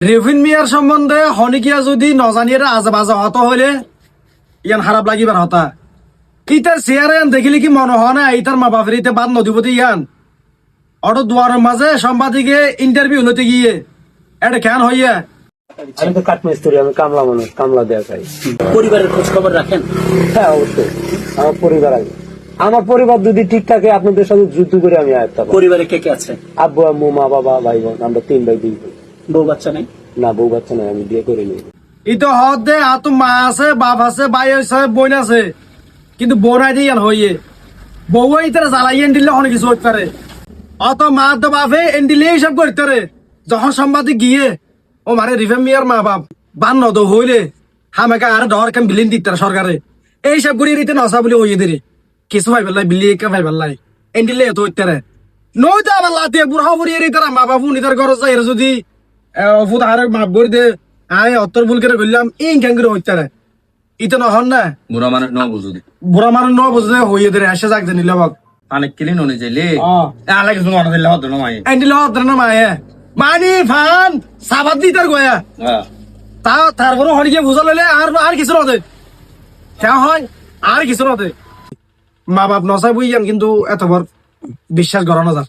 রেভিন মিয়ার সম্বন্ধে হনিকিয়া যদি নজানিয়ে আজে বাজে হত হইলে ইয়ান খারাপ লাগিবার হতা ইতার চেয়ারে দেখিলে কি মনে হয় না ইতার মা বাপের ইতে বাদ নদীপতি ইয়ান অটো দুয়ারের মাঝে সাংবাদিকে ইন্টারভিউ নিতে গিয়ে এটা কেন হইয়া আমি তো কাঠমিস্ত্রি, আমি কামলা মানুষ, কামলা দেওয়া চাই। পরিবারের খোঁজ খবর রাখেন? হ্যাঁ অবশ্যই, আমার পরিবার আছে। আমার পরিবার যদি ঠিক থাকে আপনাদের সাথে যুদ্ধ করে আমি আয়ত্ত। পরিবারে কে কে আছে? আব্বু আম্মু মা বাবা ভাই বোন, আমরা 3 ভাই 2 বোন। বউ বাচ্চা নেই? না বউ বাচ্চা নাই, আমি বিয়ে করিনি। ইতো হদ দে আতো মা আছে বাপ আছে ভাই আছে বোন আছে কিন্তু বোন আই দিয়ে হইয়ে বউ ইতারা জ্বালাইয়েন দিলে অনেক কিছু হইতে পারে অত মা তো বাপে এন দিলে এইসব করতে পারে যখন সাংবাদিক গিয়ে ও মারে রিফেম মিয়ার মা বাপ বান নদ হইলে হামেকা আর ডর কেন বিলিন দিতে সরকারে এইসব করি রীতি নসা বলে হইয়ে দিরে কিছু ভাই বেলাই বিলি কে ভাই বেলাই এন দিলে এত হইতে পারে নই তো আবার লাতে বুড়া বুড়ি তারা মা বাপু নিতার ঘর যাই যদি ফুট আর মাপ করে দে আয় অত্তর ভুল করে বললাম এই কেন করে হইতে পারে ইতো নহন না বুড়া মানে ন বুঝুদি বুড়া মানুষ ন বুঝলে হইয়ে দিরে এসে যাক জানিলে বাক অনেক কিলি ননি যাইলে হ্যাঁ। আলা কিছু মনে দিলে হতো না মাই এন্ডিল হদ্র না মায়ে মানি ফান সাবাদ দি তার গয়া তা তারপরে হরিকে বুঝা লইলে আর কিছু নদে কেন হয় আর কিছু নদে মা বাপ নসাই বুঝিয়ান কিন্তু এত বড় বিশ্বাস করানো যায়